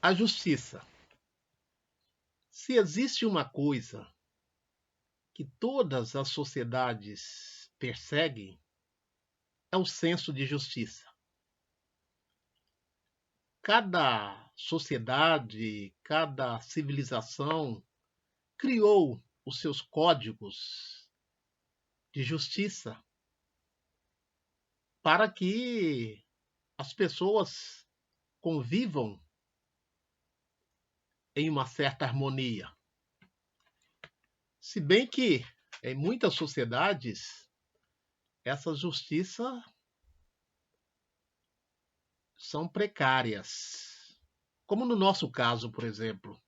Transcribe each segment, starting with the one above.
A justiça. Se existe uma coisa que todas as sociedades perseguem, é o senso de justiça. Cada sociedade, cada civilização criou os seus códigos de justiça para que as pessoas convivam em uma certa harmonia. Se bem que em muitas sociedades essa justiça são precárias. Como no nosso caso, por exemplo,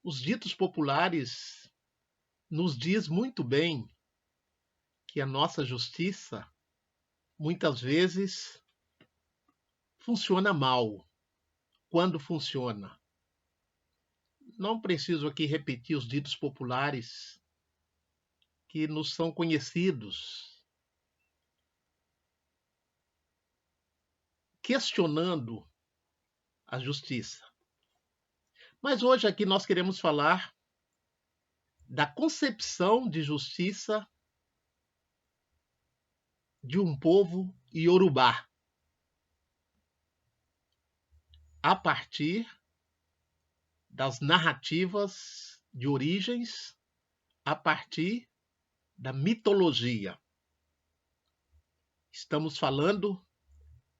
os ditos populares nos diz muito bem que a nossa justiça muitas vezes funciona mal. Quando funciona. Não preciso aqui repetir os ditos populares que nos são conhecidos, questionando a justiça. Mas hoje aqui nós queremos falar da concepção de justiça de um povo iorubá, a partir das narrativas de origens, a partir da mitologia. Estamos falando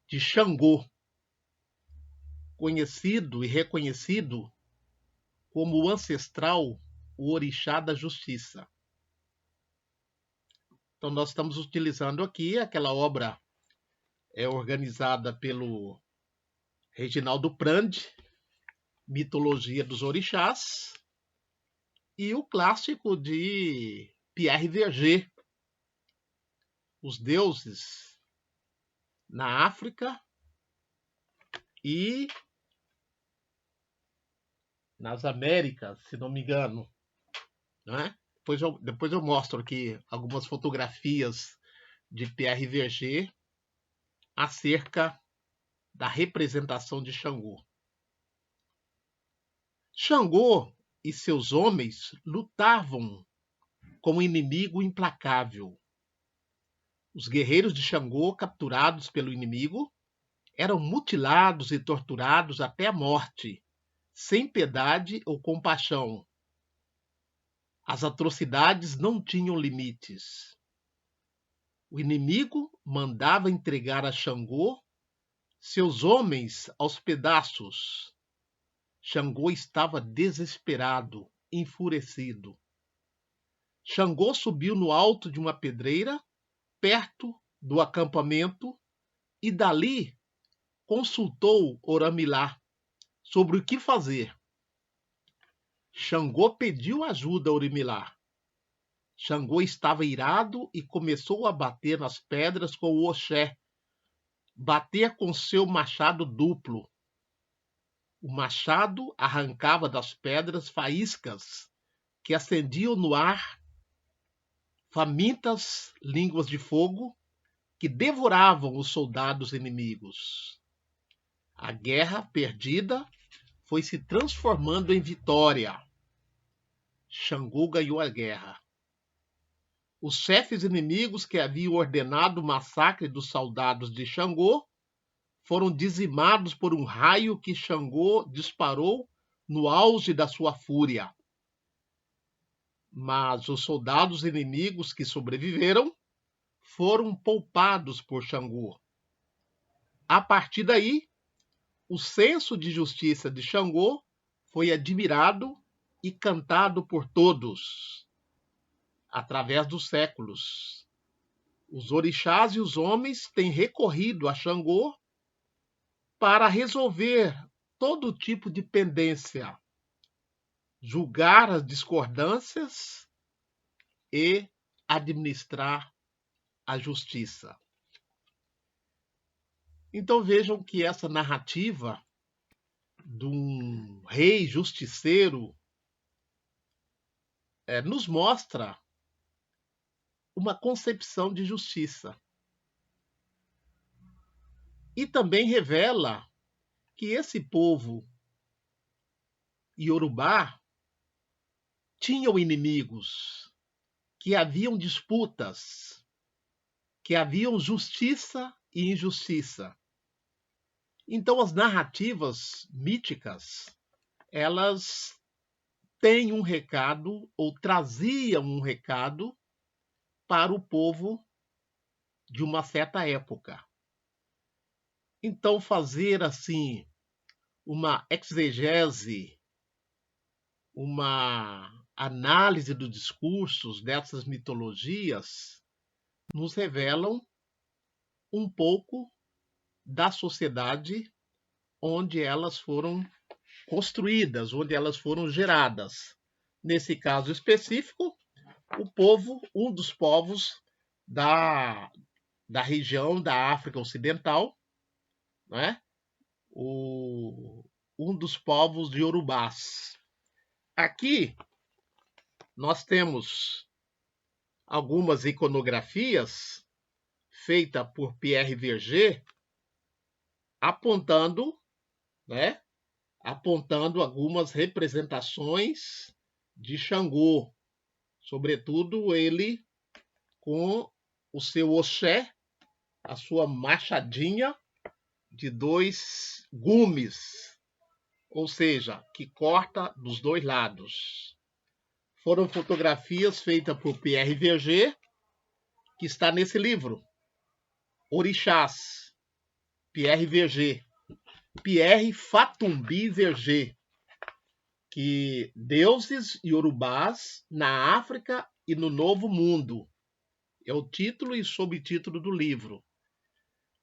de Xangô, conhecido e reconhecido como o ancestral, o orixá da justiça. Então nós estamos utilizando aqui aquela obra organizada pelo Reginaldo Prandi, Mitologia dos Orixás, e o clássico de Pierre Verger, Os Deuses na África e nas Américas, se não me engano. Não é? Depois eu mostro aqui algumas fotografias de Pierre Verger acerca da representação de Xangô. Xangô e seus homens lutavam com um inimigo implacável. Os guerreiros de Xangô, capturados pelo inimigo, eram mutilados e torturados até a morte, sem piedade ou compaixão. As atrocidades não tinham limites. O inimigo mandava entregar a Xangô seus homens aos pedaços. Xangô estava desesperado, enfurecido. Xangô subiu no alto de uma pedreira, perto do acampamento, e dali consultou Oramilá sobre o que fazer. Xangô pediu ajuda a Oramilá. Xangô estava irado e começou a bater nas pedras com o oxé, bater com seu machado duplo. O machado arrancava das pedras faíscas que acendiam no ar, famintas línguas de fogo que devoravam os soldados inimigos. A guerra perdida foi se transformando em vitória. Xangô ganhou a guerra. Os chefes inimigos que haviam ordenado o massacre dos soldados de Xangô foram dizimados por um raio que Xangô disparou no auge da sua fúria. Mas os soldados inimigos que sobreviveram foram poupados por Xangô. A partir daí, o senso de justiça de Xangô foi admirado e cantado por todos. Através dos séculos, os orixás e os homens têm recorrido a Xangô para resolver todo tipo de pendência, julgar as discordâncias e administrar a justiça. Então vejam que essa narrativa de um rei justiceiro nos mostra uma concepção de justiça. E também revela que esse povo iorubá tinham inimigos, que haviam disputas, que haviam justiça e injustiça. Então, as narrativas míticas, elas têm um recado, ou traziam um recado para o povo de uma certa época. Então, fazer assim uma exegese, uma análise dos discursos dessas mitologias, nos revelam um pouco da sociedade onde elas foram construídas, onde elas foram geradas. Nesse caso específico, o povo, um dos povos da região da África Ocidental, né? Um dos povos de Yorubás. Aqui nós temos algumas iconografias feitas por Pierre Verger, apontando, né, apontando algumas representações de Xangô, sobretudo ele com o seu oxé, a sua machadinha de 2 gumes, ou seja, que corta dos 2 lados. Foram fotografias feitas por Pierre Verger, que está nesse livro, Orixás, Pierre Verger, Pierre Fatumbi Verger, que deuses iorubás na África e no Novo Mundo. É o título e subtítulo do livro.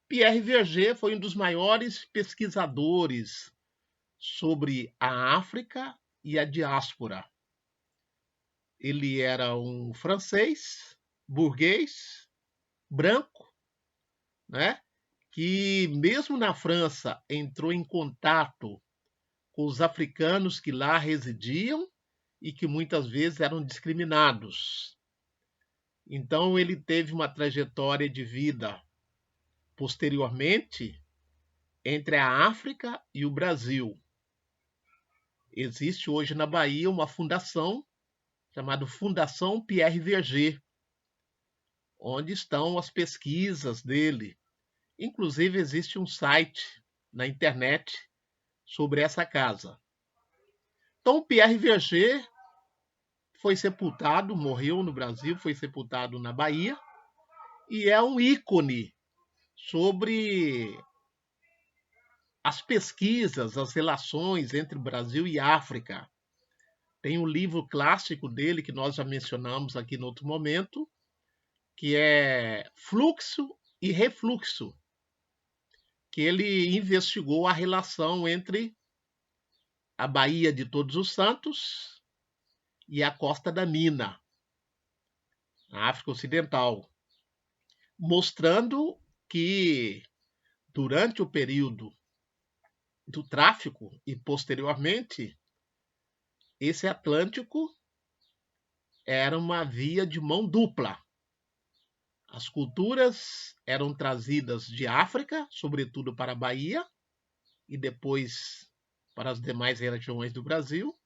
Pierre Verger foi um dos maiores pesquisadores sobre a África e a diáspora. Ele era um francês, burguês, branco, né? Que mesmo na França entrou em contato com os africanos que lá residiam e que muitas vezes eram discriminados. Então ele teve uma trajetória de vida posteriormente entre a África e o Brasil. Existe hoje na Bahia uma fundação chamada Fundação Pierre Verger, onde estão as pesquisas dele. Inclusive existe um site na internet sobre essa casa. Então Pierre Verger foi sepultado, morreu no Brasil, foi sepultado na Bahia, e é um ícone sobre as pesquisas, as relações entre Brasil e África. Tem um livro clássico dele, que nós já mencionamos aqui no outro momento, que é Fluxo e Refluxo, que ele investigou a relação entre a Baía de Todos os Santos e a Costa da Mina, na África Ocidental, mostrando que durante o período do tráfico e posteriormente, esse Atlântico era uma via de mão dupla. As culturas eram trazidas de África, sobretudo para a Bahia, e depois para as demais regiões do Brasil,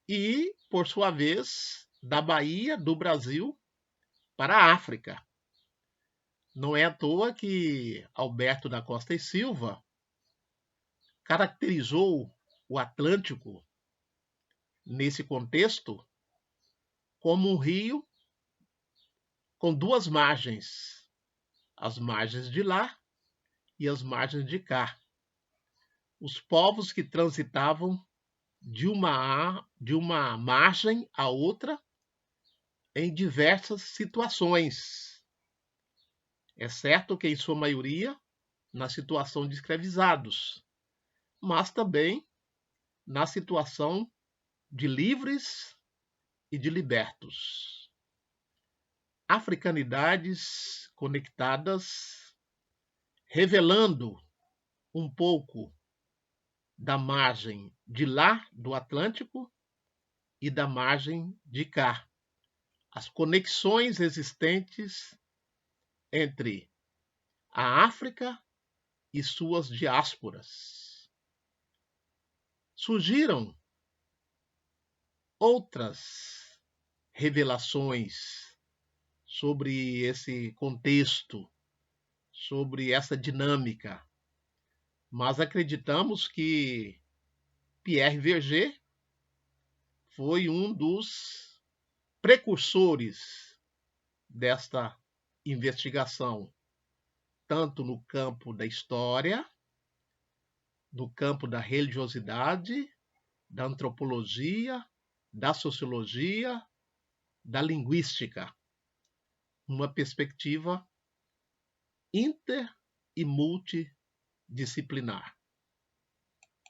e, por sua vez, da Bahia, do Brasil, para a África. Não é à toa que Alberto da Costa e Silva caracterizou o Atlântico, nesse contexto, como um rio com 2 margens, as margens de lá e as margens de cá. Os povos que transitavam de uma margem a outra em diversas situações, exceto que, em sua maioria, na situação de escravizados, mas também na situação de livres e de libertos. Africanidades conectadas, revelando um pouco da margem de lá do Atlântico e da margem de cá. As conexões existentes entre a África e suas diásporas. Surgiram outras revelações sobre esse contexto, sobre essa dinâmica, mas acreditamos que Pierre Verger foi um dos precursores desta investigação, tanto no campo da história, no campo da religiosidade, da antropologia, da sociologia, da linguística, uma perspectiva inter e multidisciplinar.